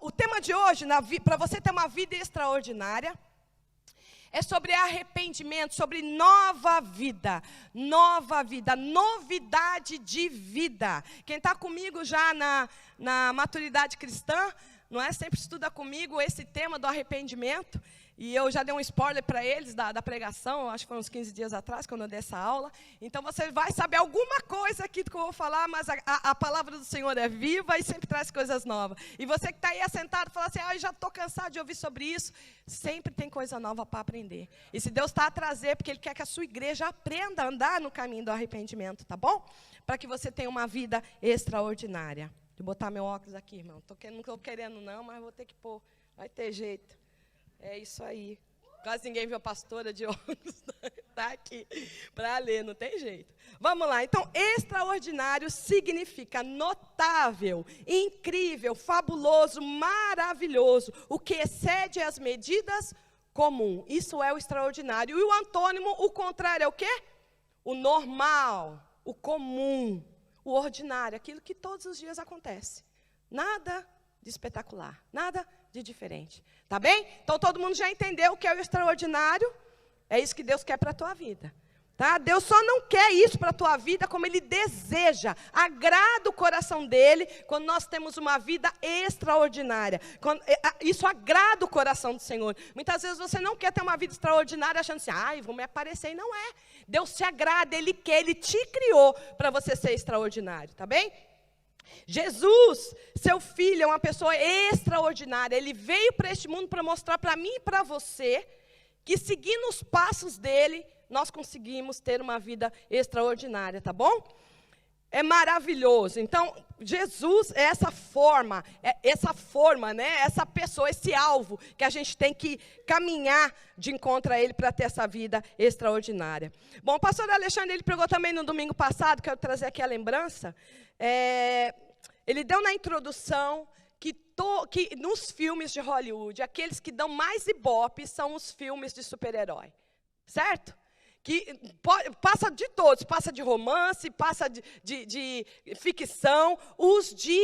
O tema de hoje, para você ter uma vida extraordinária, é sobre arrependimento, sobre nova vida, novidade de vida. Quem está comigo já na maturidade cristã, não é? Sempre estuda comigo esse tema do arrependimento. E eu já dei um spoiler para eles da pregação, acho que foi uns 15 dias atrás, quando eu dei essa aula. Então, você vai saber alguma coisa aqui do que eu vou falar, mas a palavra do Senhor é viva e sempre traz coisas novas. E você que está aí assentado, fala assim, eu já estou cansado de ouvir sobre isso. Sempre tem coisa nova para aprender. E se Deus está a trazer, porque Ele quer que a sua igreja aprenda a andar no caminho do arrependimento, tá bom? Para que você tenha uma vida extraordinária. Vou botar meu óculos aqui, irmão. Não estou querendo não, mas vou ter que pôr. Vai ter jeito. É isso aí. Quase ninguém viu a pastora de óculos. Está aqui para ler, não tem jeito. Vamos lá. Então, extraordinário significa notável, incrível, fabuloso, maravilhoso. O que excede as medidas comum. Isso é o extraordinário. E o antônimo, o contrário, é o quê? O normal, o comum, o ordinário, aquilo que todos os dias acontece. Nada de espetacular, nada de diferente. Tá bem? Então, todo mundo já entendeu o que é o extraordinário? É isso que Deus quer para a tua vida. Tá? Deus só não quer isso para a tua vida como Ele deseja. Agrada o coração dEle quando nós temos uma vida extraordinária. Isso agrada o coração do Senhor. Muitas vezes você não quer ter uma vida extraordinária achando assim, vou me aparecer. E não é. Deus te agrada, Ele quer, Ele te criou para você ser extraordinário. Tá bem? Jesus, seu filho, é uma pessoa extraordinária. Ele veio para este mundo para mostrar para mim e para você que seguindo os passos dele, nós conseguimos ter uma vida extraordinária, tá bom? É maravilhoso. Então, Jesus é essa forma, né? Essa pessoa, esse alvo que a gente tem que caminhar de encontro a Ele para ter essa vida extraordinária. Bom, o pastor Alexandre, ele pregou também no domingo passado, quero trazer aqui a lembrança. Ele deu na introdução que nos filmes de Hollywood, aqueles que dão mais ibope são os filmes de super-herói, certo? Que passa de todos, passa de romance, passa de ficção, os de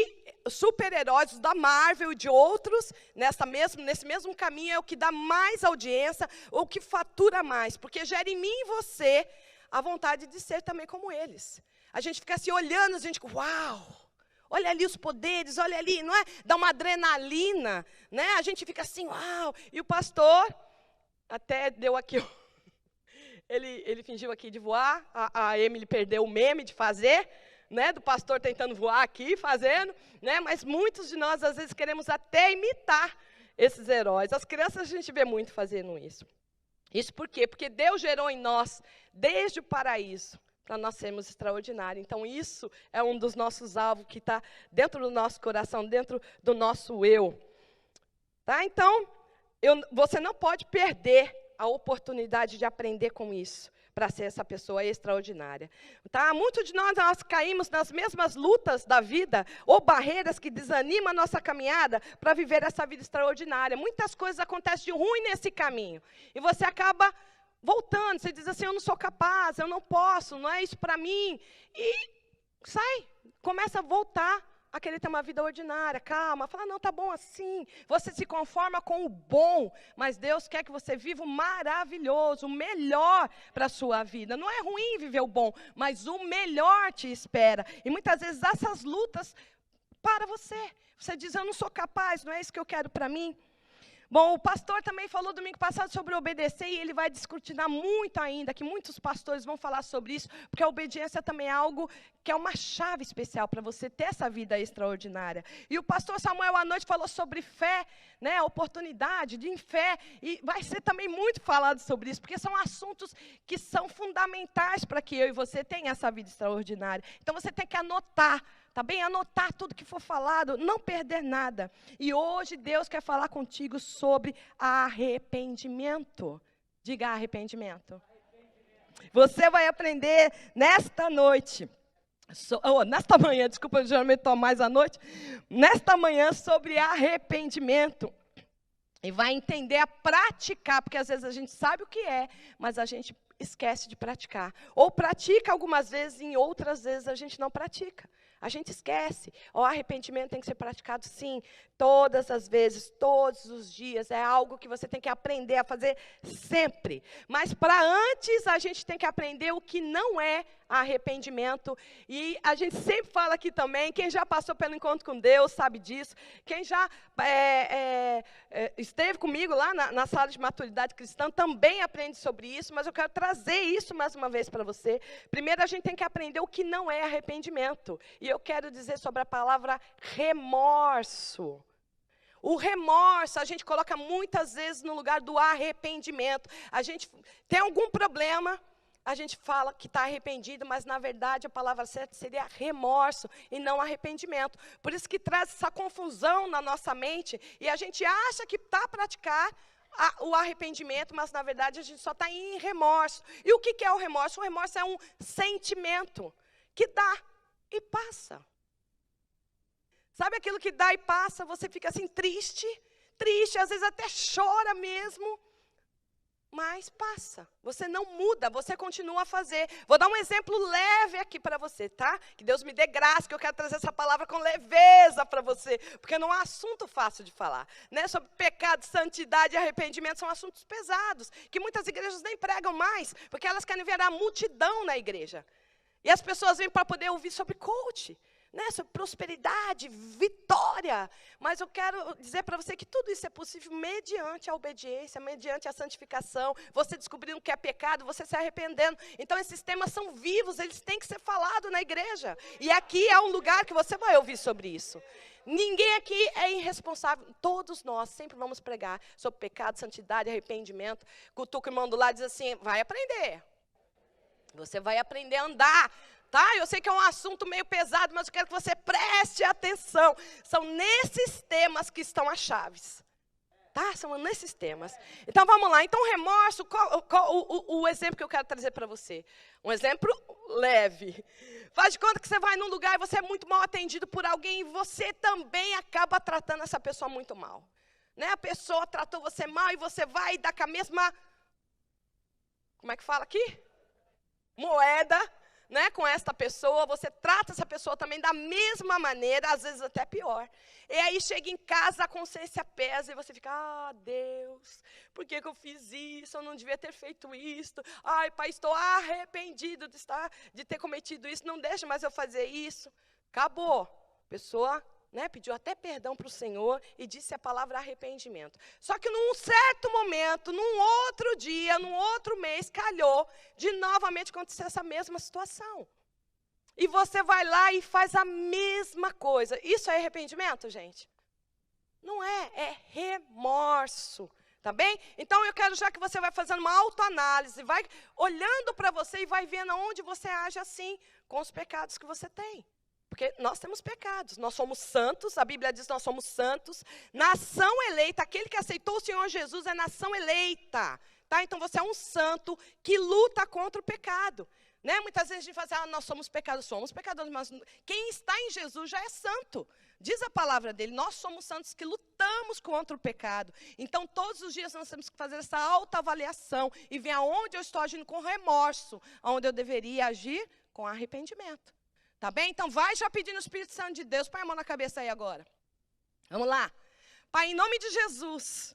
super-heróis da Marvel e de outros, nesse mesmo caminho é o que dá mais audiência, ou que fatura mais, porque gera em mim e você a vontade de ser também como eles. A gente fica assim olhando, a gente, uau! Olha ali os poderes, olha ali, não é? Dá uma adrenalina, né? A gente fica assim, uau! E o pastor até deu aqui, ele fingiu aqui de voar, a Emily perdeu o meme de fazer, né? Do pastor tentando voar aqui, fazendo, né? Mas muitos de nós, às vezes, queremos até imitar esses heróis. As crianças, a gente vê muito fazendo isso. Isso por quê? Porque Deus gerou em nós, desde o paraíso, para nós sermos extraordinários. Então, isso é um dos nossos alvos que está dentro do nosso coração, dentro do nosso eu. Tá? Então, você não pode perder a oportunidade de aprender com isso, para ser essa pessoa extraordinária. Tá? Muitos de nós caímos nas mesmas lutas da vida, ou barreiras que desanimam a nossa caminhada para viver essa vida extraordinária. Muitas coisas acontecem de ruim nesse caminho. E você acaba voltando, você diz assim, eu não sou capaz, eu não posso, não é isso para mim. E começa a voltar a querer ter uma vida ordinária, calma, fala, não, tá bom assim. Você se conforma com o bom, mas Deus quer que você viva o maravilhoso, o melhor para a sua vida. Não é ruim viver o bom, mas o melhor te espera. E muitas vezes essas lutas para você. Você diz, eu não sou capaz, não é isso que eu quero para mim. Bom, o pastor também falou domingo passado sobre obedecer e ele vai descortinar muito ainda, que muitos pastores vão falar sobre isso, porque a obediência também é algo que é uma chave especial para você ter essa vida extraordinária. E o pastor Samuel à noite falou sobre fé, né, a oportunidade de fé, e vai ser também muito falado sobre isso, porque são assuntos que são fundamentais para que eu e você tenham essa vida extraordinária. Então você tem que anotar. Tá bem? Anotar tudo que for falado, não perder nada. E hoje Deus quer falar contigo sobre arrependimento. Diga arrependimento. Você vai aprender nesta noite, nesta manhã, desculpa, eu geralmente estou mais à noite, nesta manhã sobre arrependimento. E vai entender a praticar, porque às vezes a gente sabe o que é, mas a gente esquece de praticar. Ou pratica algumas vezes, e em outras vezes a gente não pratica. A gente esquece. O arrependimento tem que ser praticado, sim, todas as vezes, todos os dias. É algo que você tem que aprender a fazer sempre. Mas para antes, a gente tem que aprender o que não é arrependimento. E a gente sempre fala aqui também, quem já passou pelo encontro com Deus sabe disso. Quem já esteve comigo lá na sala de maturidade cristã também aprende sobre isso, mas eu quero trazer isso mais uma vez para você. Primeiro, a gente tem que aprender o que não é arrependimento. E eu quero dizer sobre a palavra remorso. O remorso, a gente coloca muitas vezes no lugar do arrependimento. A gente tem algum problema, a gente fala que está arrependido, mas na verdade a palavra certa seria remorso e não arrependimento. Por isso que traz essa confusão na nossa mente e a gente acha que está a praticar o arrependimento, mas na verdade a gente só está em remorso. E o que é o remorso? O remorso é um sentimento que dá e passa. Sabe aquilo que dá e passa, você fica assim triste, às vezes até chora mesmo, mas passa. Você não muda, você continua a fazer. Vou dar um exemplo leve aqui para você, tá? Que Deus me dê graça, que eu quero trazer essa palavra com leveza para você, porque não é um assunto fácil de falar, né? Sobre pecado, santidade e arrependimento são assuntos pesados, que muitas igrejas nem pregam mais, porque elas querem ver a multidão na igreja. E as pessoas vêm para poder ouvir sobre coach, né, sobre prosperidade, vitória. Mas eu quero dizer para você que tudo isso é possível mediante a obediência, mediante a santificação, você descobrindo o que é pecado, você se arrependendo. Então esses temas são vivos, eles têm que ser falados na igreja. E aqui é um lugar que você vai ouvir sobre isso. Ninguém aqui é irresponsável, todos nós sempre vamos pregar sobre pecado, santidade, arrependimento. Cutuca o irmão do lado e diz assim, vai aprender. Você vai aprender a andar. Tá? Eu sei que é um assunto meio pesado, mas eu quero que você preste atenção. São nesses temas que estão as chaves. Tá? São nesses temas. Então, vamos lá. Então, remorso, o exemplo que eu quero trazer para você? Um exemplo leve. Faz de conta que você vai num lugar e você é muito mal atendido por alguém e você também acaba tratando essa pessoa muito mal. Né? A pessoa tratou você mal e você vai dar com a mesma... Como é que fala aqui? Moeda, né, com esta pessoa, você trata essa pessoa também da mesma maneira, às vezes até pior. E aí chega em casa, a consciência pesa e você fica, Deus, por que eu fiz isso? Eu não devia ter feito isso. Ai, pai, estou arrependido de ter cometido isso, não deixa mais eu fazer isso. Acabou. A pessoa, né, pediu até perdão para o Senhor e disse a palavra arrependimento. Só que num certo momento, num outro dia, num outro mês, calhou de novamente acontecer essa mesma situação. E você vai lá e faz a mesma coisa. Isso é arrependimento, gente? Não é, é remorso. Tá bem? Então eu quero já que você vai fazendo uma autoanálise, vai olhando para você e vai vendo onde você age assim com os pecados que você tem. Porque nós temos pecados, nós somos santos, a Bíblia diz que nós somos santos, nação eleita, aquele que aceitou o Senhor Jesus é nação eleita, tá? Então você é um santo que luta contra o pecado, né? Muitas vezes a gente fala assim, nós somos pecadores, mas quem está em Jesus já é santo, diz a palavra dele, nós somos santos que lutamos contra o pecado, então todos os dias nós temos que fazer essa autoavaliação e ver aonde eu estou agindo com remorso, aonde eu deveria agir com arrependimento. Tá bem? Então, vai já pedindo o Espírito Santo de Deus. Põe a mão na cabeça aí agora. Vamos lá. Pai, em nome de Jesus,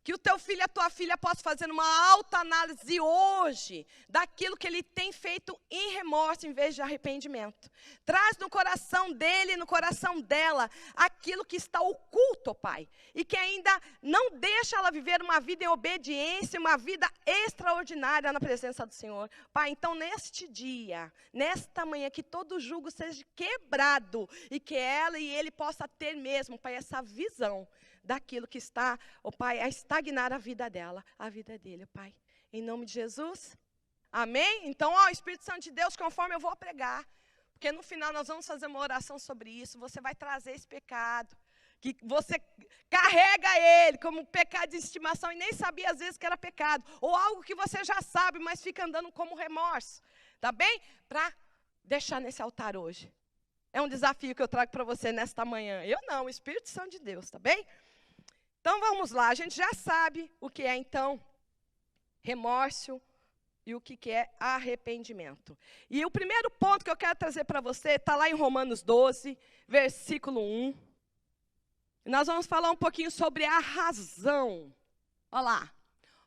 que o teu filho e a tua filha possam fazer uma autoanálise hoje daquilo que ele tem feito em remorso em vez de arrependimento. Traz no coração dele, no coração dela, aquilo que está oculto, Pai. E que ainda não deixa ela viver uma vida em obediência, uma vida extraordinária na presença do Senhor. Pai, então neste dia, nesta manhã, que todo jugo seja quebrado e que ela e ele possa ter mesmo, Pai, essa visão daquilo que está, Pai, a estagnar a vida dela, a vida dele, Pai. Em nome de Jesus, amém? Então, Espírito Santo de Deus, conforme eu vou pregar, porque no final nós vamos fazer uma oração sobre isso, você vai trazer esse pecado, que você carrega ele como pecado de estimação e nem sabia às vezes que era pecado, ou algo que você já sabe, mas fica andando como remorso, tá bem? Para deixar nesse altar hoje. É um desafio que eu trago para você nesta manhã. Eu não, o Espírito Santo de Deus, tá bem? Então vamos lá, a gente já sabe o que é então remorso, e o que é arrependimento. E o primeiro ponto que eu quero trazer para você está lá em Romanos 12, versículo 1. E nós vamos falar um pouquinho sobre a razão. Olha lá.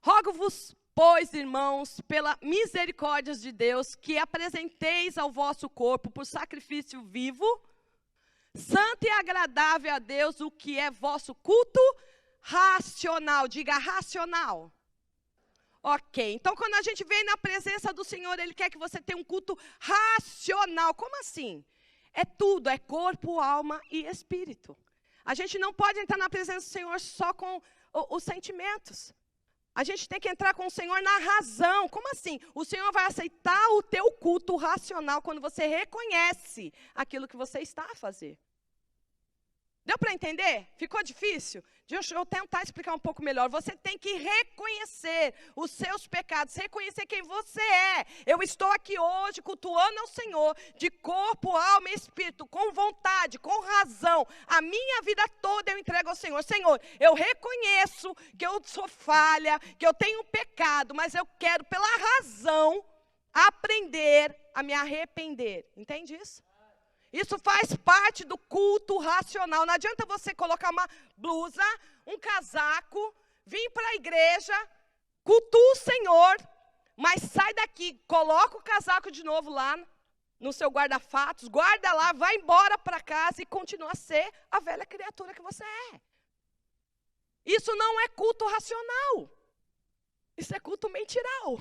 Rogo-vos, pois, irmãos, pela misericórdia de Deus, que apresenteis ao vosso corpo por sacrifício vivo, santo e agradável a Deus, o que é vosso culto racional. Diga racional. Ok, então quando a gente vem na presença do Senhor, Ele quer que você tenha um culto racional. Como assim? É tudo, é corpo, alma e espírito. A gente não pode entrar na presença do Senhor só com os sentimentos. A gente tem que entrar com o Senhor na razão. Como assim? O Senhor vai aceitar o teu culto racional quando você reconhece aquilo que você está a fazer. Deu para entender? Ficou difícil? Deixa eu tentar explicar um pouco melhor. Você tem que reconhecer os seus pecados, reconhecer quem você é. Eu estou aqui hoje cultuando ao Senhor de corpo, alma e espírito, com vontade, com razão. A minha vida toda eu entrego ao Senhor. Senhor, eu reconheço que eu sou falha, que eu tenho pecado, mas eu quero, pela razão, aprender a me arrepender. Entende isso? Isso faz parte do culto racional. Não adianta você colocar uma blusa, um casaco, vir para a igreja, cultua o Senhor, mas sai daqui, coloca o casaco de novo lá no seu guarda-fatos, guarda lá, vai embora para casa e continua a ser a velha criatura que você é. Isso não é culto racional. Isso é culto mentiral.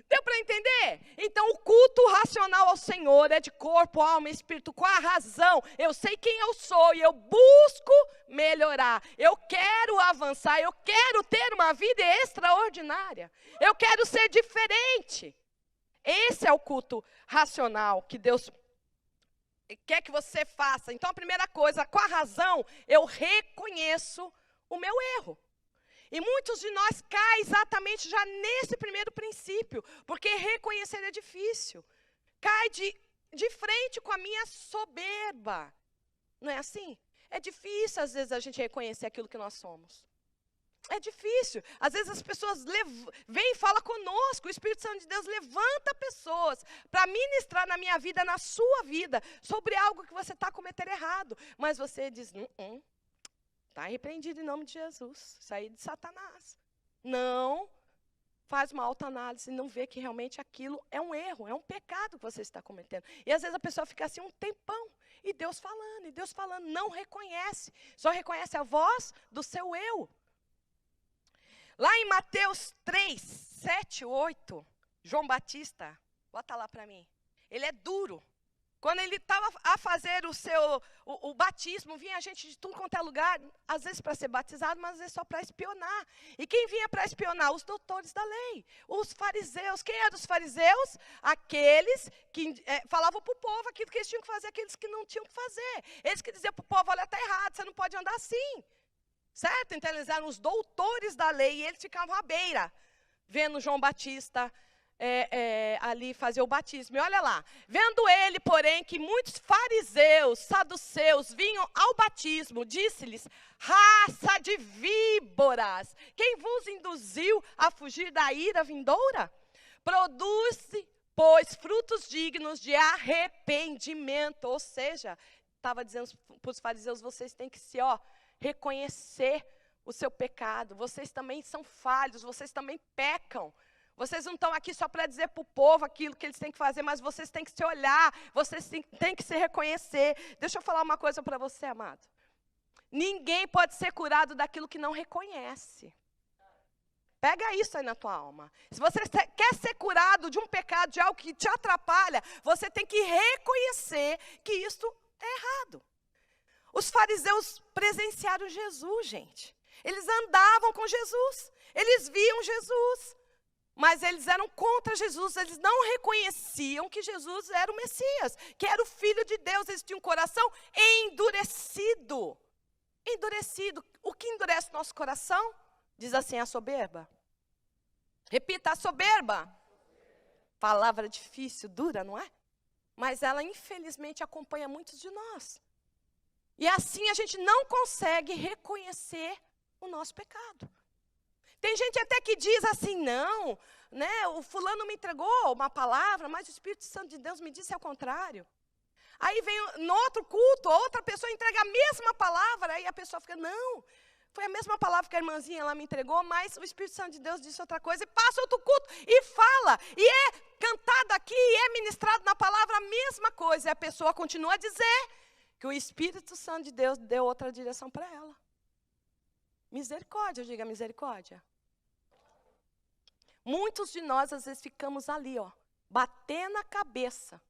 Deu para entender? Então, o culto racional ao Senhor é de corpo, alma e espírito, com a razão. Eu sei quem eu sou e eu busco melhorar. Eu quero avançar, eu quero ter uma vida extraordinária. Eu quero ser diferente. Esse é o culto racional que Deus quer que você faça. Então, a primeira coisa, com a razão, eu reconheço o meu erro. E muitos de nós caem exatamente já nesse primeiro princípio, porque reconhecer é difícil. Cai de frente com a minha soberba. Não é assim? É difícil, às vezes, a gente reconhecer aquilo que nós somos. É difícil. Às vezes as pessoas vêm e falam conosco, o Espírito Santo de Deus levanta pessoas para ministrar na minha vida, na sua vida, sobre algo que você está cometendo errado. Mas você diz, está repreendido em nome de Jesus, sair de Satanás. Não, faz uma autoanálise e não vê que realmente aquilo é um erro, é um pecado que você está cometendo. E às vezes a pessoa fica assim um tempão, e Deus falando, não reconhece, só reconhece a voz do seu eu. Lá em Mateus 3, 7, 8, João Batista, bota lá para mim, ele é duro. Quando ele estava a fazer o batismo, vinha gente de tudo quanto é lugar, às vezes para ser batizado, mas às vezes só para espionar. E quem vinha para espionar? Os doutores da lei, os fariseus. Quem eram os fariseus? Aqueles que falavam para o povo aquilo que eles tinham que fazer, aqueles que não tinham que fazer. Eles que diziam para o povo, olha, está errado, você não pode andar assim. Certo? Então eles eram os doutores da lei e eles ficavam à beira, vendo João Batista ali fazer o batismo. E olha lá, vendo ele, porém, que muitos fariseus, saduceus, vinham ao batismo, disse-lhes, raça de víboras, quem vos induziu a fugir da ira vindoura? Produz-se, pois, frutos dignos de arrependimento. Ou seja, estava dizendo para os fariseus, vocês têm que se reconhecer o seu pecado, vocês também são falhos, vocês também pecam. Vocês não estão aqui só para dizer para o povo aquilo que eles têm que fazer, mas vocês têm que se olhar, vocês têm que se reconhecer. Deixa eu falar uma coisa para você, amado. Ninguém pode ser curado daquilo que não reconhece. Pega isso aí na tua alma. Se você quer ser curado de um pecado, de algo que te atrapalha, você tem que reconhecer que isso é errado. Os fariseus presenciaram Jesus, gente. Eles andavam com Jesus, eles viam Jesus. Mas eles eram contra Jesus, eles não reconheciam que Jesus era o Messias, que era o Filho de Deus. Eles tinham um coração endurecido. Endurecido. O que endurece nosso coração? Diz assim, a soberba. Repita, a soberba. Palavra difícil, dura, não é? Mas ela, infelizmente, acompanha muitos de nós. E assim a gente não consegue reconhecer o nosso pecado. Tem gente até que diz assim, não, né, o fulano me entregou uma palavra, mas o Espírito Santo de Deus me disse ao contrário. Aí vem no outro culto, outra pessoa entrega a mesma palavra, aí a pessoa fica, não, foi a mesma palavra que a irmãzinha lá me entregou, mas o Espírito Santo de Deus disse outra coisa, e passa outro culto, e fala, e é cantado aqui, e é ministrado na palavra a mesma coisa, e a pessoa continua a dizer que o Espírito Santo de Deus deu outra direção para ela. Misericórdia, diga misericórdia. Muitos de nós, às vezes, ficamos ali, ó, batendo a cabeça,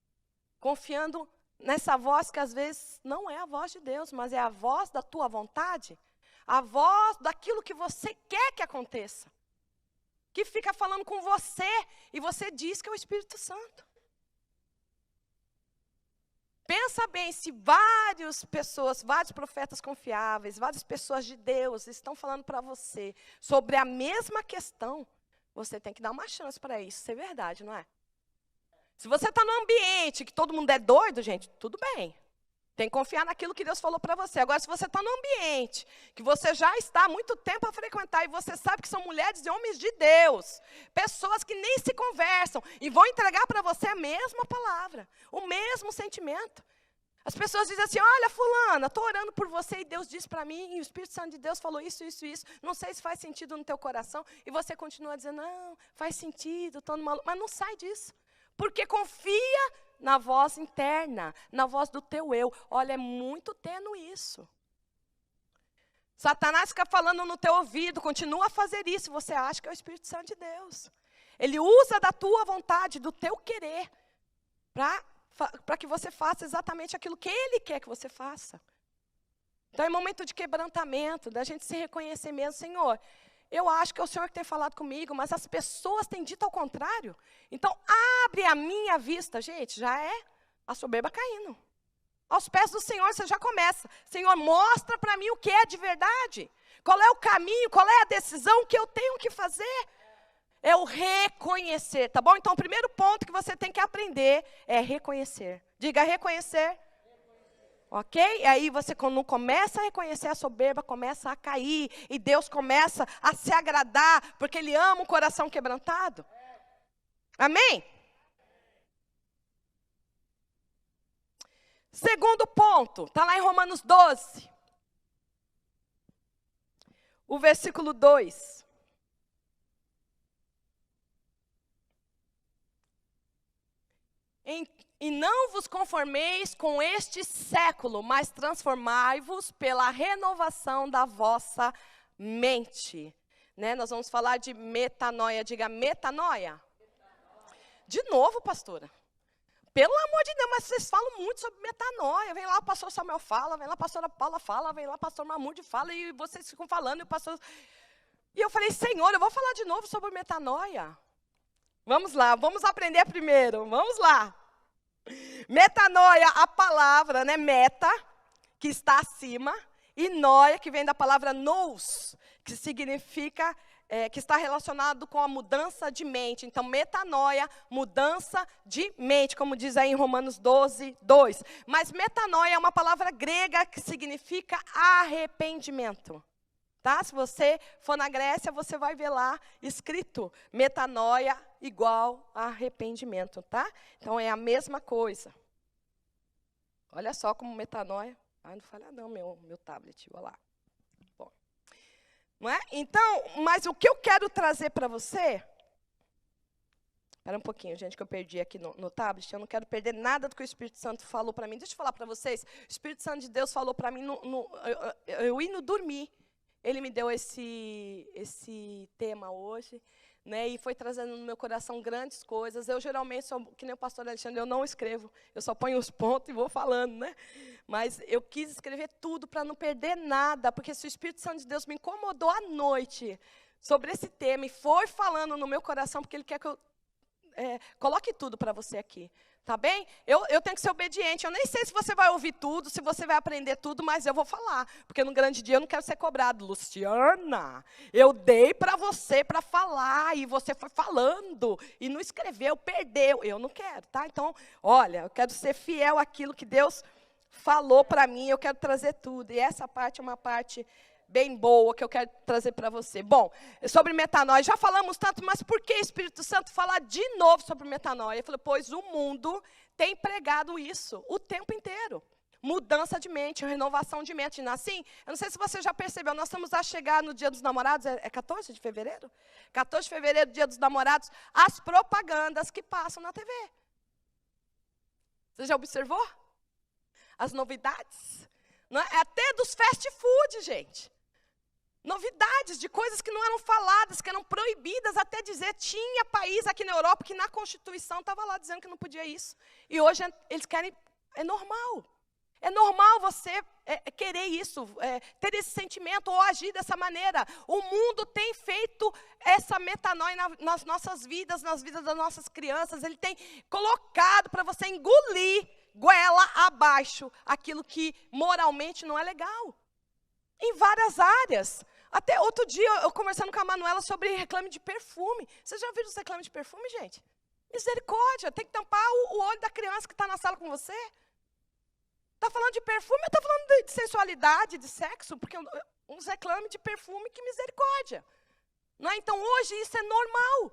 confiando nessa voz que, às vezes, não é a voz de Deus, mas é a voz da tua vontade, a voz daquilo que você quer que aconteça, que fica falando com você, e você diz que é o Espírito Santo. Pensa bem, se vários profetas confiáveis, várias pessoas de Deus estão falando para você sobre a mesma questão, você tem que dar uma chance para isso ser verdade, não é? Se você está num ambiente que todo mundo é doido, gente, tudo bem. Tem que confiar naquilo que Deus falou para você. Agora, se você está num ambiente que você já está há muito tempo a frequentar e você sabe que são mulheres e homens de Deus, pessoas que nem se conversam e vão entregar para você a mesma palavra, o mesmo sentimento. As pessoas dizem assim, olha fulana, estou orando por você e Deus disse para mim, e o Espírito Santo de Deus falou isso, isso, isso. Não sei se faz sentido no teu coração. E você continua dizendo, não, faz sentido, estou numa luta. Mas não sai disso. Porque confia na voz interna, na voz do teu eu. Olha, é muito tênue isso. Satanás fica falando no teu ouvido, continua a fazer isso, você acha que é o Espírito Santo de Deus. Ele usa da tua vontade, do teu querer, para que você faça exatamente aquilo que ele quer que você faça. Então é momento de quebrantamento, da gente se reconhecer mesmo, Senhor, eu acho que é o Senhor que tem falado comigo, mas as pessoas têm dito ao contrário. Então, abre a minha vista. Gente, já é a soberba caindo. Aos pés do Senhor, você já começa. Senhor, mostra para mim o que é de verdade. Qual é o caminho, qual é a decisão que eu tenho que fazer. É o reconhecer, tá bom? Então, o primeiro ponto que você tem que aprender é reconhecer. Diga reconhecer. Ok? E aí você, quando começa a reconhecer a soberba, começa a cair. E Deus começa a se agradar, porque Ele ama um coração quebrantado. Amém? Segundo ponto, está lá em Romanos 12. O versículo 2. E não vos conformeis com este século, mas transformai-vos pela renovação da vossa mente. Né? Nós vamos falar de metanoia. Diga metanoia. De novo, pastora. Pelo amor de Deus, mas vocês falam muito sobre metanoia. Vem lá o pastor Samuel fala, vem lá a pastora Paula fala, vem lá o pastor Mahmoud fala, e vocês ficam falando, e o pastor... E eu falei, Senhor, eu vou falar de novo sobre metanoia. Vamos lá, vamos aprender primeiro, vamos lá. Metanoia, a palavra, né, meta, que está acima, e noia, que vem da palavra nous, que significa, que está relacionado com a mudança de mente. Então, metanoia, mudança de mente, como diz aí em Romanos 12, 2. Mas metanoia é uma palavra grega que significa arrependimento. Tá? Se você for na Grécia, você vai ver lá escrito metanoia igual a arrependimento, tá? Então é a mesma coisa. Olha só como metanoia. Ai, não falha não, meu tablet, olha lá. Bom, não é? Então, mas o que eu quero trazer para você... Espera um pouquinho, gente, que eu perdi aqui no tablet. Eu não quero perder nada do que o Espírito Santo falou para mim. Deixa eu falar para vocês. O Espírito Santo de Deus falou para mim, eu indo dormir. Ele me deu esse tema hoje, né, e foi trazendo no meu coração grandes coisas. Eu geralmente sou, que nem o pastor Alexandre, eu não escrevo, eu só ponho os pontos e vou falando, né? Mas eu quis escrever tudo para não perder nada, porque se o Espírito Santo de Deus me incomodou à noite sobre esse tema e foi falando no meu coração, porque Ele quer que eu coloque tudo para você aqui. Tá bem? Eu tenho que ser obediente. Eu nem sei se você vai ouvir tudo, se você vai aprender tudo, mas eu vou falar. Porque no grande dia eu não quero ser cobrado. Luciana, eu dei para você para falar, e você foi falando, e não escreveu, perdeu. Eu não quero, tá? Então, olha, eu quero ser fiel àquilo que Deus falou para mim, eu quero trazer tudo. E essa parte é uma parte bem boa que eu quero trazer para você. Bom, sobre metanoia, já falamos tanto, mas por que Espírito Santo falar de novo sobre metanoia? Eu falei, pois o mundo tem pregado isso o tempo inteiro. Mudança de mente, renovação de mente. Assim, eu não sei se você já percebeu, nós estamos a chegar no Dia dos Namorados, é 14 de fevereiro? 14 de fevereiro, Dia dos Namorados, as propagandas que passam na TV. Você já observou? As novidades. Não é? Até dos fast food, gente. Novidades de coisas que não eram faladas, que eram proibidas até dizer. Tinha país aqui na Europa que na Constituição estava lá dizendo que não podia isso. E hoje eles querem, é normal. É normal você querer isso, ter esse sentimento ou agir dessa maneira. O mundo tem feito essa metanoia nas nossas vidas, nas vidas das nossas crianças. Ele tem colocado para você engolir, goela abaixo, aquilo que moralmente não é legal. Em várias áreas. Até outro dia, eu conversando com a Manuela sobre reclame de perfume. Vocês já viram os reclames de perfume, gente? Misericórdia, tem que tampar o olho da criança que está na sala com você. Está falando de perfume, eu estou falando de sensualidade, de sexo, porque uns reclames de perfume, que misericórdia. Não é? Então, hoje, isso é normal.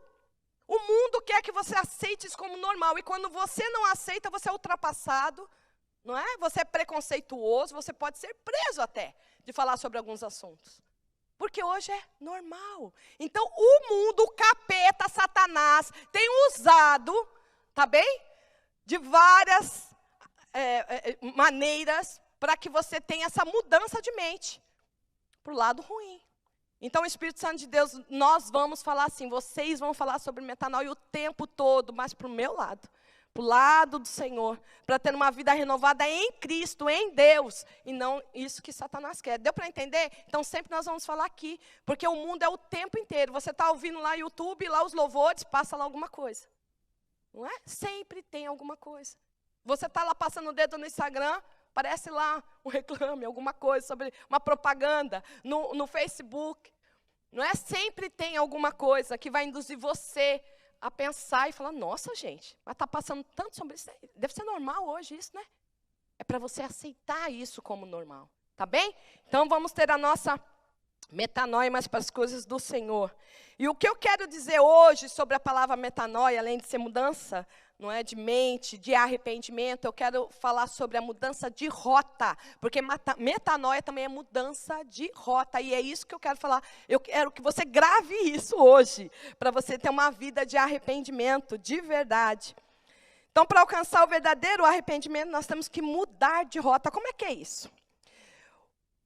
O mundo quer que você aceite isso como normal. E quando você não aceita, você é ultrapassado, não é? Você é preconceituoso, você pode ser preso até de falar sobre alguns assuntos. Porque hoje é normal. Então, o mundo, o capeta, Satanás, tem usado, tá bem? De várias maneiras para que você tenha essa mudança de mente para o lado ruim. Então, o Espírito Santo de Deus, nós vamos falar assim, vocês vão falar sobre metanoia o tempo todo, mas para o meu lado, para o lado do Senhor, para ter uma vida renovada em Cristo, em Deus, e não isso que Satanás quer. Deu para entender? Então, sempre nós vamos falar aqui, porque o mundo é o tempo inteiro. Você está ouvindo lá no YouTube, lá os louvores, passa lá alguma coisa. Não é? Sempre tem alguma coisa. Você está lá passando o dedo no Instagram, parece lá um reclame, alguma coisa sobre uma propaganda no Facebook. Não é? Sempre tem alguma coisa que vai induzir você a pensar e falar, nossa, gente, mas está passando tanto sobre isso. Deve ser normal hoje isso, né? É para você aceitar isso como normal. Tá bem? Então, vamos ter a nossa metanoia, mas para as coisas do Senhor. E o que eu quero dizer hoje sobre a palavra metanoia, além de ser mudança, não é, de mente, de arrependimento, eu quero falar sobre a mudança de rota, porque metanoia também é mudança de rota, e é isso que eu quero falar. Eu quero que você grave isso hoje, para você ter uma vida de arrependimento, de verdade. Então, para alcançar o verdadeiro arrependimento, nós temos que mudar de rota. Como é que é isso?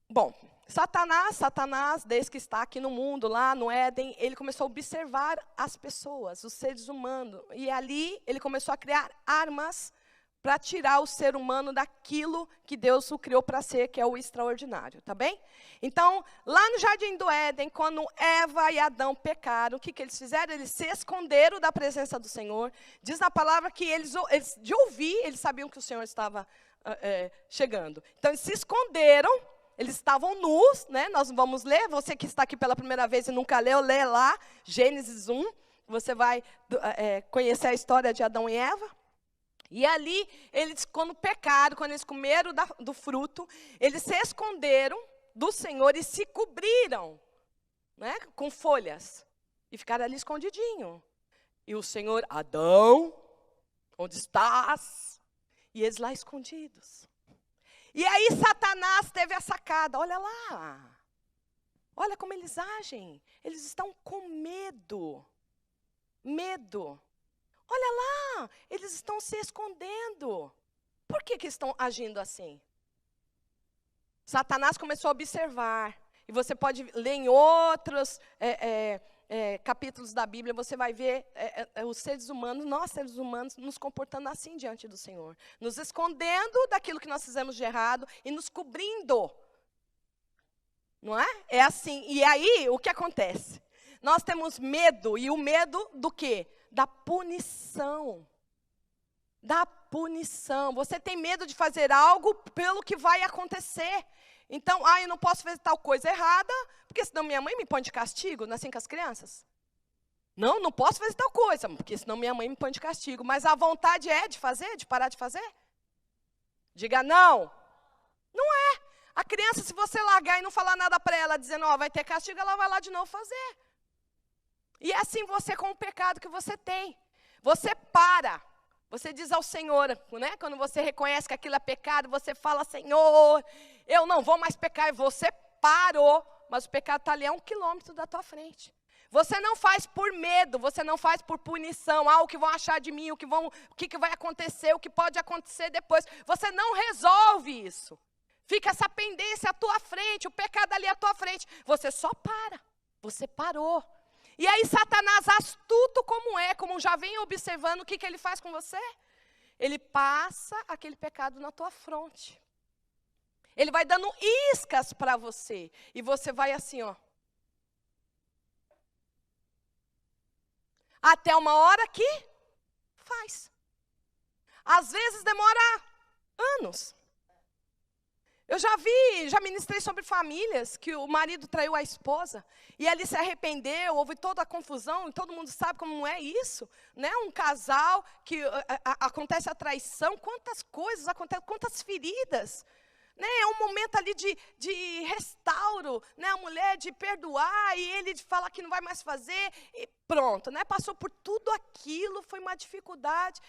Bom, Satanás, desde que está aqui no mundo, lá no Éden, ele começou a observar as pessoas, os seres humanos. E ali ele começou a criar armas para tirar o ser humano daquilo que Deus o criou para ser, que é o extraordinário, tá bem? Então, lá no Jardim do Éden, quando Eva e Adão pecaram, o que eles fizeram? Eles se esconderam da presença do Senhor. Diz na palavra que eles de ouvir, eles sabiam que o Senhor estava chegando. Então, eles se esconderam. Eles estavam nus, né? Nós vamos ler. Você que está aqui pela primeira vez e nunca leu, lê lá, Gênesis 1. Você vai conhecer a história de Adão e Eva. E ali, eles, quando pecaram, quando eles comeram do fruto, eles se esconderam do Senhor e se cobriram, né? Com folhas. E ficaram ali escondidinho. E o Senhor, Adão, onde estás? E eles lá escondidos. E aí Satanás teve a sacada, olha lá, olha como eles agem, eles estão com medo, olha lá, eles estão se escondendo. Por que estão agindo assim? Satanás começou a observar, e você pode ler em outros capítulos da Bíblia, você vai ver os seres humanos, nós seres humanos, nos comportando assim diante do Senhor. Nos escondendo daquilo que nós fizemos de errado e nos cobrindo. Não é? É assim. E aí, o que acontece? Nós temos medo, e o medo do quê? Da punição. Da punição. Você tem medo de fazer algo pelo que vai acontecer. Então, eu não posso fazer tal coisa errada, porque senão minha mãe me põe de castigo, não é assim com as crianças? Não posso fazer tal coisa, porque senão minha mãe me põe de castigo. Mas a vontade é de fazer, de parar de fazer? Diga não. Não é. criança, se você largar e não falar nada para ela, dizendo, ó, vai ter castigo, ela vai lá de novo fazer. E é assim você com o pecado que você tem. Você para. Você diz ao Senhor, né? Quando você reconhece que aquilo é pecado, você fala, Senhor, eu não vou mais pecar. E você parou, mas o pecado está ali a 1 quilômetro da tua frente. Você não faz por medo, você não faz por punição. O que vão achar de mim, o que vai acontecer, o que pode acontecer depois. Você não resolve isso. Fica essa pendência à tua frente, o pecado ali à tua frente. Você só para, você parou. E aí Satanás, astuto como já vem observando, o que ele faz com você? Ele passa aquele pecado na tua fronte. Ele vai dando iscas para você. E você vai assim, ó. Até uma hora que faz. Às vezes demora anos. Eu já ministrei sobre famílias que o marido traiu a esposa e ele se arrependeu, houve toda a confusão, e todo mundo sabe como é isso, né? Um casal que acontece a traição, quantas coisas acontecem, quantas feridas, né? É um momento ali de restauro, né? A mulher de perdoar e ele de falar que não vai mais fazer e pronto, né? Passou por tudo aquilo, foi uma dificuldade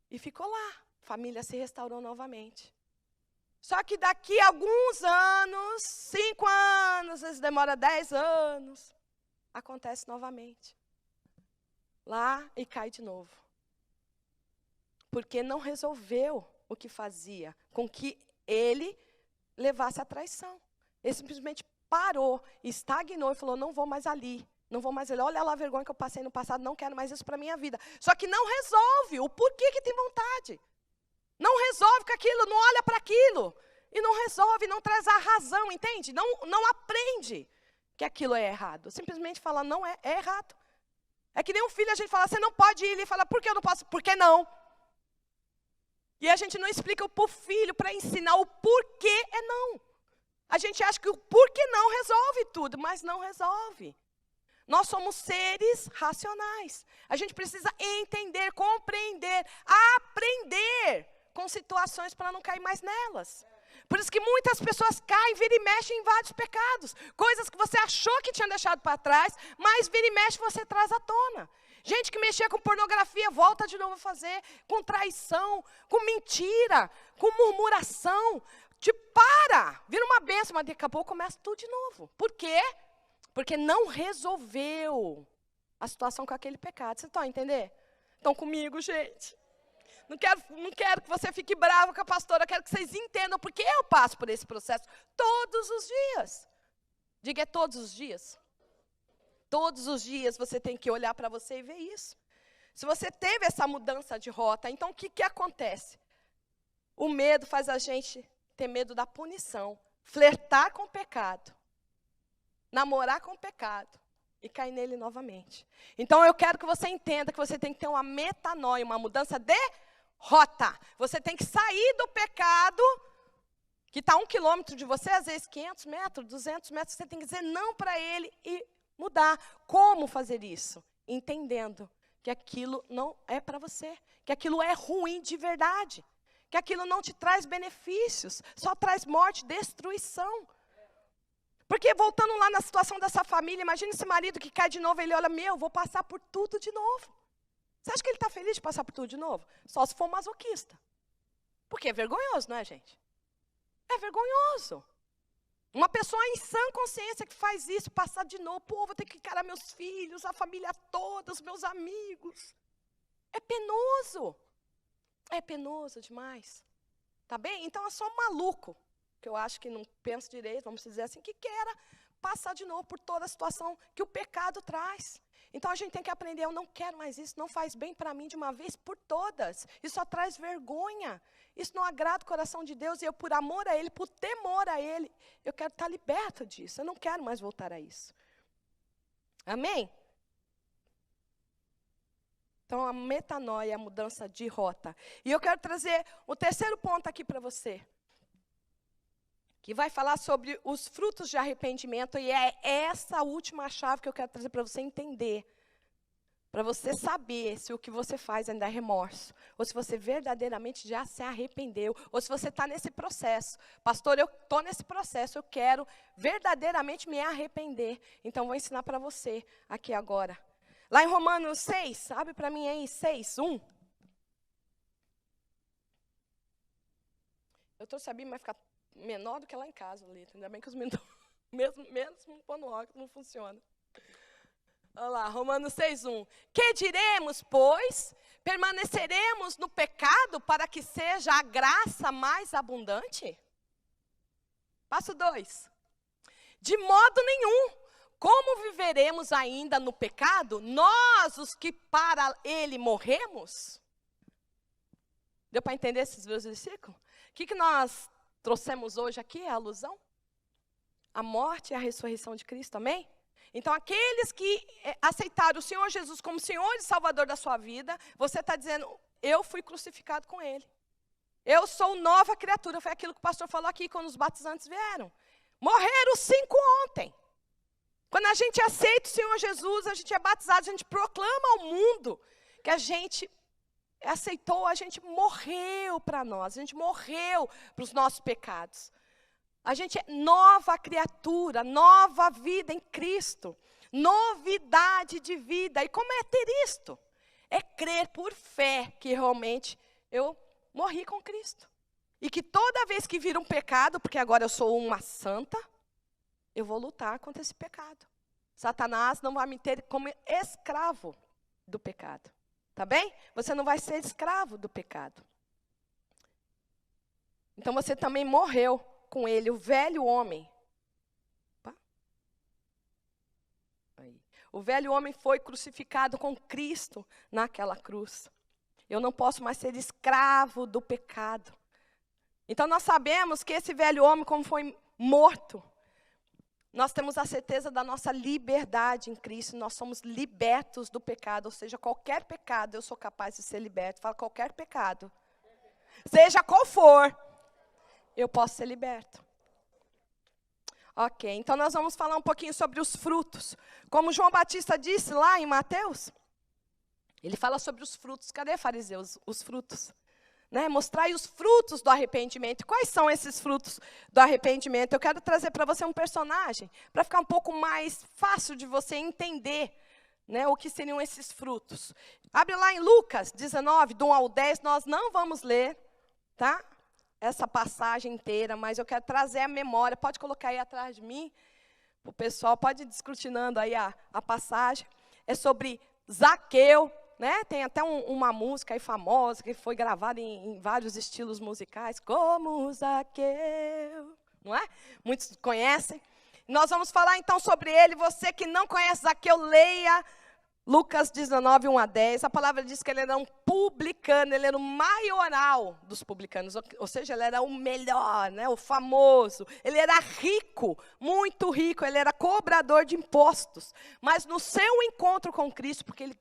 e ficou lá, a família se restaurou novamente. Só que daqui a alguns anos, 5 anos, às vezes demora 10 anos, acontece novamente. Lá e cai de novo. Porque não resolveu o que fazia com que ele levasse a traição. Ele simplesmente parou, estagnou e falou, não vou mais ali. Não vou mais ali. Olha lá a vergonha que eu passei no passado, não quero mais isso para a minha vida. Só que não resolve o porquê que tem vontade. Não resolve com aquilo, não olha para aquilo. E não resolve, não traz a razão, entende? Não aprende que aquilo é errado. Simplesmente fala, não é errado. É que nem um filho, a gente fala, você não pode ir. Ele fala, por que eu não posso? Por que não? E a gente não explica para o filho, para ensinar o porquê é não. A gente acha que o porquê não resolve tudo, mas não resolve. Nós somos seres racionais. A gente precisa entender, compreender, aprender com situações para não cair mais nelas. Por isso que muitas pessoas caem, vira e mexe em vários pecados. Coisas que você achou que tinha deixado para trás, mas vira e mexe você traz à tona. Gente que mexia com pornografia, volta de novo a fazer, com traição, com mentira, com murmuração. Vira uma bênção, mas daqui a pouco começa tudo de novo. Por quê? Porque não resolveu a situação com aquele pecado. Vocês estão a entender? Estão comigo, gente? Não quero que você fique bravo com a pastora, eu quero que vocês entendam porque eu passo por esse processo todos os dias. Diga, é todos os dias. Todos os dias você tem que olhar para você e ver isso. Se você teve essa mudança de rota, então o que acontece? O medo faz a gente ter medo da punição, flertar com o pecado, namorar com o pecado e cair nele novamente. Então eu quero que você entenda que você tem que ter uma metanoia, uma mudança de rota. Você tem que sair do pecado, que está a 1 quilômetro de você, às vezes 500 metros, 200 metros, você tem que dizer não para ele e mudar. Como fazer isso? Entendendo que aquilo não é para você, que aquilo é ruim de verdade, que aquilo não te traz benefícios, só traz morte, destruição. Porque voltando lá na situação dessa família, imagina esse marido que cai de novo, ele olha, vou passar por tudo de novo. Você acha que ele está feliz de passar por tudo de novo? Só se for masoquista. Porque é vergonhoso, não é, gente? É vergonhoso. Uma pessoa em sã consciência que faz isso, passar de novo, vou ter que encarar meus filhos, a família toda, os meus amigos. É penoso. É penoso demais. Tá bem? Então é só um maluco, que eu acho que não pensa direito, vamos dizer assim, que queira passar de novo por toda a situação que o pecado traz. Então a gente tem que aprender, eu não quero mais isso, não faz bem para mim de uma vez por todas. Isso só traz vergonha. Isso não agrada o coração de Deus e eu, por amor a Ele, por temor a Ele, eu quero estar liberta disso. Eu não quero mais voltar a isso. Amém? Então a metanoia é a mudança de rota. E eu quero trazer o terceiro ponto aqui para você, que vai falar sobre os frutos de arrependimento, e é essa última chave que eu quero trazer para você entender Para você saber se o que você faz ainda é remorso, ou se você verdadeiramente já se arrependeu, ou se você está nesse processo. Pastor, eu estou nesse processo, eu quero verdadeiramente me arrepender. Então, vou ensinar para você aqui agora. Lá em Romanos 6, abre para mim aí, 6, 1. Eu trouxe a Bíblia, mas fica menor do que lá em casa, o letra. Ainda bem que os meninos, mesmo pondo óculos, não funciona. Olha lá, Romanos 6:1. Que diremos, pois? Permaneceremos no pecado para que seja a graça mais abundante? Passo 2. De modo nenhum. Como viveremos ainda no pecado, nós, os que para ele morremos? Deu para entender esses dois versículos? O que nós trouxemos hoje aqui, a alusão? A morte e a ressurreição de Cristo, amém? Então, aqueles que aceitaram o Senhor Jesus como Senhor e Salvador da sua vida, você está dizendo, eu fui crucificado com Ele. Eu sou nova criatura. Foi aquilo que o pastor falou aqui quando os batizantes vieram. Morreram os 5 ontem. Quando a gente aceita o Senhor Jesus, a gente é batizado, a gente proclama ao mundo que a gente aceitou, a gente morreu para nós, a gente morreu para os nossos pecados. A gente é nova criatura, nova vida em Cristo, novidade de vida. E como é ter isto? É crer por fé que realmente eu morri com Cristo. E que toda vez que vir um pecado, porque agora eu sou uma santa, eu vou lutar contra esse pecado. Satanás não vai me ter como escravo do pecado. Tá bem? Você não vai ser escravo do pecado. Então você também morreu com ele, o velho homem. Opa. Aí. O velho homem foi crucificado com Cristo naquela cruz. Eu não posso mais ser escravo do pecado. Então nós sabemos que esse velho homem, como foi morto, nós temos a certeza da nossa liberdade em Cristo. Nós somos libertos do pecado, ou seja, qualquer pecado eu sou capaz de ser liberto. Fala qualquer pecado. Seja qual for, eu posso ser liberto. Ok, então nós vamos falar um pouquinho sobre os frutos. Como João Batista disse lá em Mateus, ele fala sobre os frutos. Cadê, fariseus, os frutos? Né? Mostrai os frutos do arrependimento. Quais são esses frutos do arrependimento? Eu quero trazer para você um personagem, para ficar um pouco mais fácil de você entender, né, o que seriam esses frutos. Abre lá em Lucas 19, do 1 ao 10, nós não vamos ler, tá? Essa passagem inteira, mas eu quero trazer a memória. Pode colocar aí atrás de mim, o pessoal pode ir descortinando aí a passagem. É sobre Zaqueu. Né? Tem até uma música aí famosa, que foi gravada em vários estilos musicais, como Zaqueu, não é? Muitos conhecem. Nós vamos falar então sobre ele. Você que não conhece Zaqueu, leia Lucas 19, 1 a 10. A palavra diz que ele era um publicano, ele era o maioral dos publicanos, ou seja, ele era o melhor, né? O famoso. Ele era rico, muito rico, ele era cobrador de impostos. Mas no seu encontro com Cristo, porque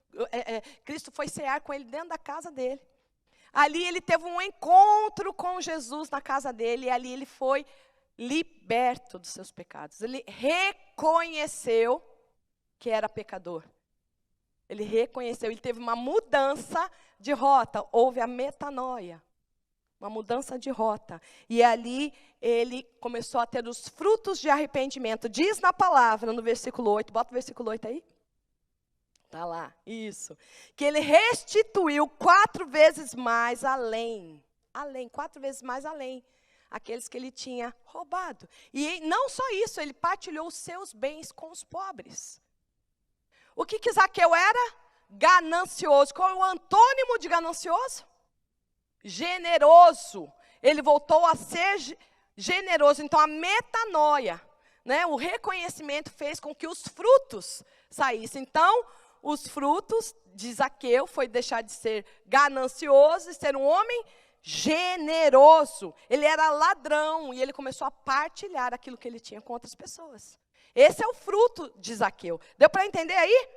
Cristo foi cear com ele dentro da casa dele. Ali ele teve um encontro com Jesus na casa dele, e ali ele foi liberto dos seus pecados. Ele reconheceu que era pecador. Ele reconheceu, ele teve uma mudança de rota, houve a metanoia, uma mudança de rota. E ali ele começou a ter os frutos de arrependimento. Diz na palavra, no versículo 8, bota o versículo 8 aí. Está lá, isso. Que ele restituiu 4 vezes mais além, 4 vezes mais além, aqueles que ele tinha roubado. E não só isso, ele partilhou os seus bens com os pobres. O que Zaqueu era? Ganancioso. Qual é o antônimo de ganancioso? Generoso. Ele voltou a ser generoso. Então, a metanoia, né, o reconhecimento fez com que os frutos saíssem. Então, os frutos de Zaqueu foi deixar de ser ganancioso e ser um homem generoso. Ele era ladrão e ele começou a partilhar aquilo que ele tinha com outras pessoas. Esse é o fruto de Zaqueu. Deu para entender aí?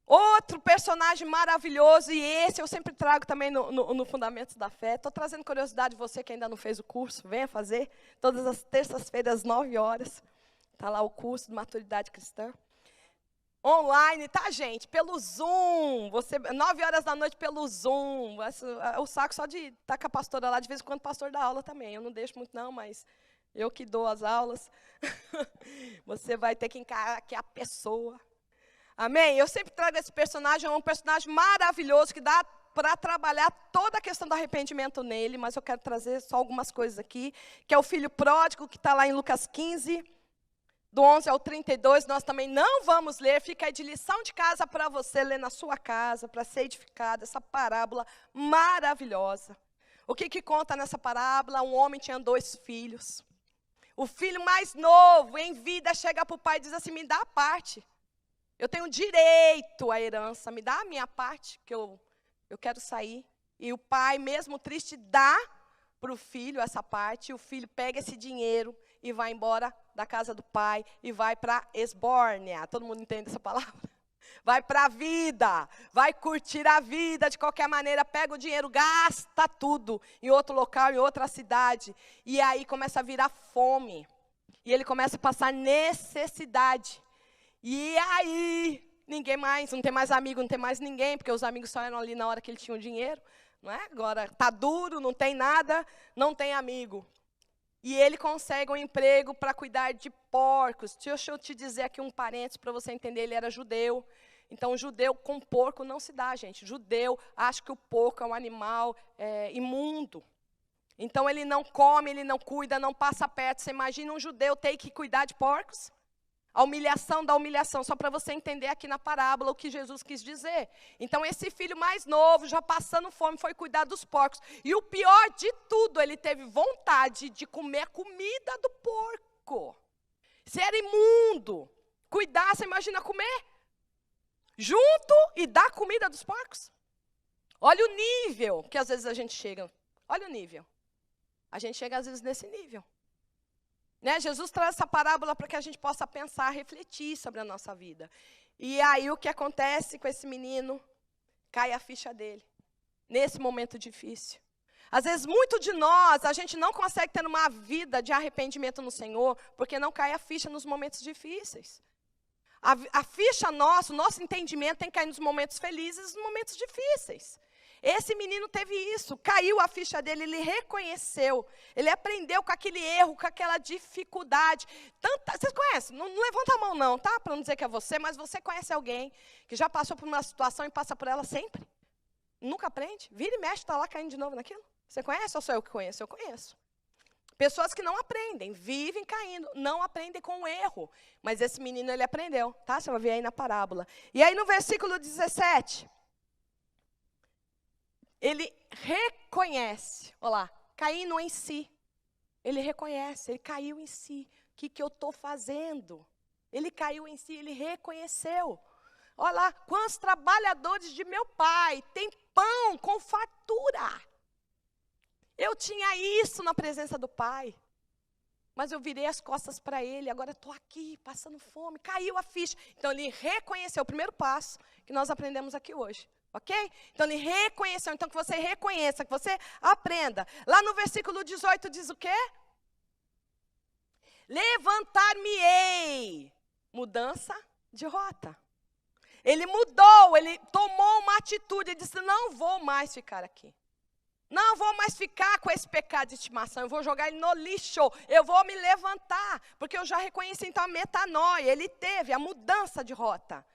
Outro personagem maravilhoso, e esse eu sempre trago também no Fundamentos da Fé. Estou trazendo curiosidade de você que ainda não fez o curso. Venha fazer, todas as terças-feiras, às 9 horas. Está lá o curso de Maturidade Cristã. Online, tá, gente? Pelo Zoom. 9 horas da noite pelo Zoom. O saco só de estar com a pastora lá, de vez em quando o pastor dá aula também. Eu não deixo muito não, mas eu que dou as aulas. Você vai ter que encarar aqui a pessoa. Amém? Eu sempre trago esse personagem, é um personagem maravilhoso que dá para trabalhar toda a questão do arrependimento nele, mas eu quero trazer só algumas coisas aqui, que é o filho pródigo, que está lá em Lucas 15, do 11 ao 32, nós também não vamos ler, fica aí de lição de casa para você ler na sua casa, para ser edificado, essa parábola maravilhosa. O que conta nessa parábola? Um homem tinha 2 filhos. O filho mais novo, em vida, chega para o pai e diz assim, me dá a parte. Eu tenho direito à herança, me dá a minha parte, que eu quero sair. E o pai, mesmo triste, dá para o filho essa parte, e o filho pega esse dinheiro e vai embora da casa do pai e vai para Esbórnia. Todo mundo entende essa palavra? Vai para a vida, vai curtir a vida de qualquer maneira, pega o dinheiro, gasta tudo em outro local, em outra cidade. E aí começa a virar fome. E ele começa a passar necessidade. E aí, ninguém mais, não tem mais amigo, não tem mais ninguém, porque os amigos só eram ali na hora que ele tinha o dinheiro. Não é? Agora está duro, não tem nada, não tem amigo. E ele consegue um emprego para cuidar de porcos. Deixa eu te dizer aqui um parênteses para você entender, ele era judeu. Então, judeu com porco não se dá, gente. Judeu acha que o porco é um animal imundo. Então, ele não come, ele não cuida, não passa perto. Você imagina um judeu ter que cuidar de porcos? A humilhação da humilhação, só para você entender aqui na parábola o que Jesus quis dizer. Então, esse filho mais novo, já passando fome, foi cuidar dos porcos. E o pior de tudo, ele teve vontade de comer a comida do porco. Se era imundo, cuidar, você imagina comer? Junto e dar comida dos porcos? Olha o nível que às vezes a gente chega. Olha o nível. A gente chega às vezes nesse nível. Né? Jesus traz essa parábola para que a gente possa pensar, refletir sobre a nossa vida. E aí o que acontece com esse menino? Cai a ficha dele, nesse momento difícil. Às vezes, muito de nós, a gente não consegue ter uma vida de arrependimento no Senhor, porque não cai a ficha nos momentos difíceis. A ficha nossa, o nosso entendimento tem que cair nos momentos felizes e nos momentos difíceis. Esse menino teve isso, caiu a ficha dele, ele reconheceu, ele aprendeu com aquele erro, com aquela dificuldade. Vocês conhecem? Não levanta a mão não, tá? Para não dizer que é você, mas você conhece alguém que já passou por uma situação e passa por ela sempre? Nunca aprende? Vira e mexe, está lá caindo de novo naquilo? Você conhece ou sou eu que conheço? Eu conheço. Pessoas que não aprendem, vivem caindo, não aprendem com o erro. Mas esse menino, ele aprendeu, tá? Você vai ver aí na parábola. E aí no versículo 17... ele reconhece, olha lá, caindo em si. Ele reconhece, ele caiu em si. O que eu estou fazendo? Ele caiu em si, ele reconheceu. Olha lá, quantos trabalhadores de meu pai têm pão com fartura. Eu tinha isso na presença do pai. Mas eu virei as costas para ele, agora estou aqui, passando fome. Caiu a ficha. Então ele reconheceu, o primeiro passo que nós aprendemos aqui hoje. Ok? Então, ele reconheceu. Então, que você reconheça, que você aprenda. Lá no versículo 18 diz o quê? Levantar-me-ei. Mudança de rota. Ele mudou, ele tomou uma atitude. Ele disse, não vou mais ficar aqui. Não vou mais ficar com esse pecado de estimação. Eu vou jogar ele no lixo. Eu vou me levantar. Porque eu já reconheci, então, a metanoia. Ele teve a mudança de rota.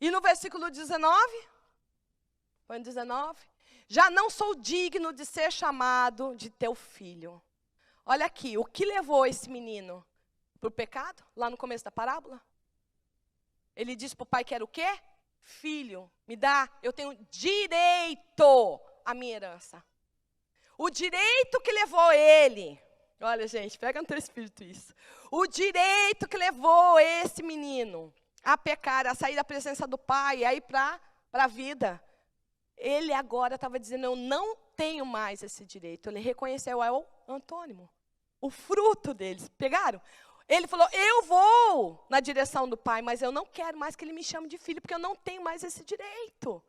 E no versículo 19... Põe 19. Já não sou digno de ser chamado de teu filho. Olha aqui, o que levou esse menino para o pecado, lá no começo da parábola? Ele disse para o pai que era o quê? Filho, me dá, eu tenho direito à minha herança. O direito que levou ele, olha gente, pega no teu espírito isso. O direito que levou esse menino a pecar, a sair da presença do pai, a ir para a vida. Ele agora estava dizendo, eu não tenho mais esse direito. Ele reconheceu o antônimo, o fruto deles. Pegaram? Ele falou, eu vou na direção do pai, mas eu não quero mais que ele me chame de filho, porque eu não tenho mais esse direito.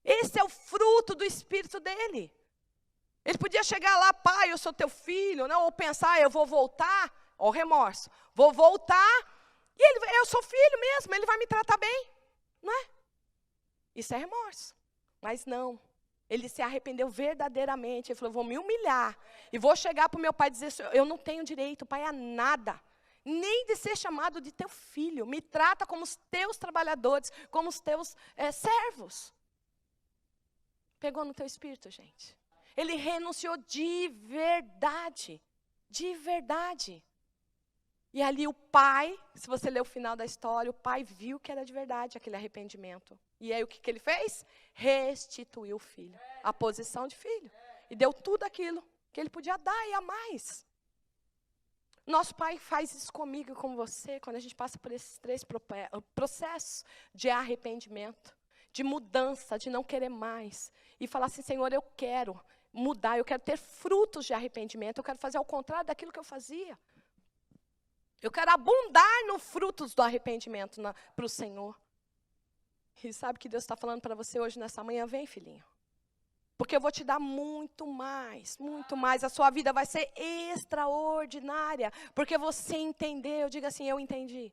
Esse é o fruto do espírito dele. Ele podia chegar lá, pai, eu sou teu filho, não? Ou pensar, eu vou voltar, ó, remorso. Vou voltar, e eu sou filho mesmo, ele vai me tratar bem. Não é? Isso é remorso. Mas não. Ele se arrependeu verdadeiramente. Ele falou, vou me humilhar. E vou chegar para o meu pai e dizer, eu não tenho direito, pai, a nada. Nem de ser chamado de teu filho. Me trata como os teus trabalhadores, como os teus servos. Pegou no teu espírito, gente? Ele renunciou de verdade. De verdade. E ali o pai, se você ler o final da história, o pai viu que era de verdade aquele arrependimento. E aí o que ele fez? Restituiu o filho. A posição de filho. E deu tudo aquilo que ele podia dar e a mais. Nosso pai faz isso comigo e com você, quando a gente passa por esses 3 processos de arrependimento, de mudança, de não querer mais. E falar assim, Senhor, eu quero mudar, eu quero ter frutos de arrependimento, eu quero fazer ao contrário daquilo que eu fazia. Eu quero abundar no frutos do arrependimento para o Senhor. E sabe o que Deus está falando para você hoje nessa manhã? Vem, filhinho. Porque eu vou te dar muito mais, muito mais. A sua vida vai ser extraordinária. Porque você entendeu, diga assim, eu entendi.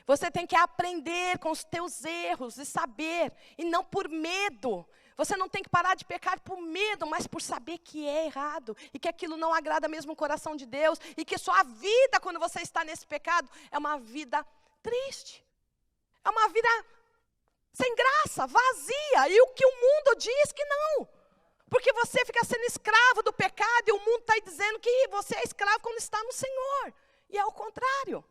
Você tem que aprender com os teus erros e saber, e não por medo. Você não tem que parar de pecar por medo, mas por saber que é errado. E que aquilo não agrada mesmo o coração de Deus. E que sua vida, quando você está nesse pecado, é uma vida triste. É uma vida sem graça, vazia. E o que o mundo diz que não. Porque você fica sendo escravo do pecado e o mundo está dizendo que você é escravo quando está no Senhor. E é o contrário.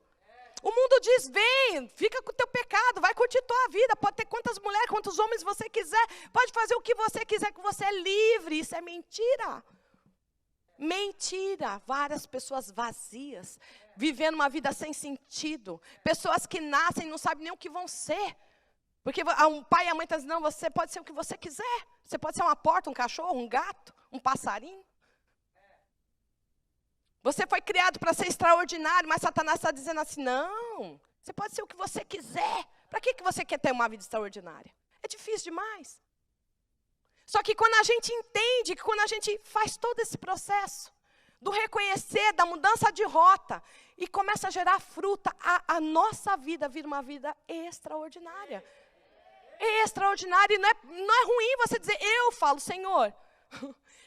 O mundo diz, vem, fica com o teu pecado, vai curtir tua vida, pode ter quantas mulheres, quantos homens você quiser, pode fazer o que você quiser, que você é livre. Isso é mentira. Mentira. Várias pessoas vazias, vivendo uma vida sem sentido. Pessoas que nascem e não sabem nem o que vão ser. Porque um pai e a mãe estão dizendo, não, você pode ser o que você quiser. Você pode ser uma porta, um cachorro, um gato, um passarinho. Você foi criado para ser extraordinário, mas Satanás está dizendo assim, não, você pode ser o que você quiser. Para que você quer ter uma vida extraordinária? É difícil demais. Só que quando a gente entende, que quando a gente faz todo esse processo, do reconhecer, da mudança de rota, e começa a gerar fruta, a nossa vida vira uma vida extraordinária. Extraordinária, e não é ruim você dizer, eu falo, Senhor,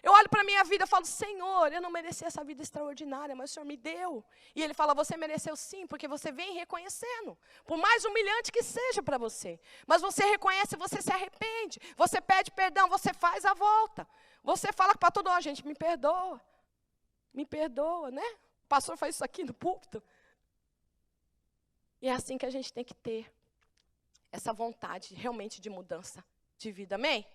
eu olho para a minha vida e falo, Senhor, eu não merecia essa vida extraordinária, mas o Senhor me deu. E Ele fala, você mereceu sim, porque você vem reconhecendo. Por mais humilhante que seja para você. Mas você reconhece, você se arrepende. Você pede perdão, você faz a volta. Você fala para todo mundo, gente, me perdoa. Me perdoa, né? O pastor faz isso aqui no púlpito. E é assim que a gente tem que ter essa vontade realmente de mudança de vida, amém?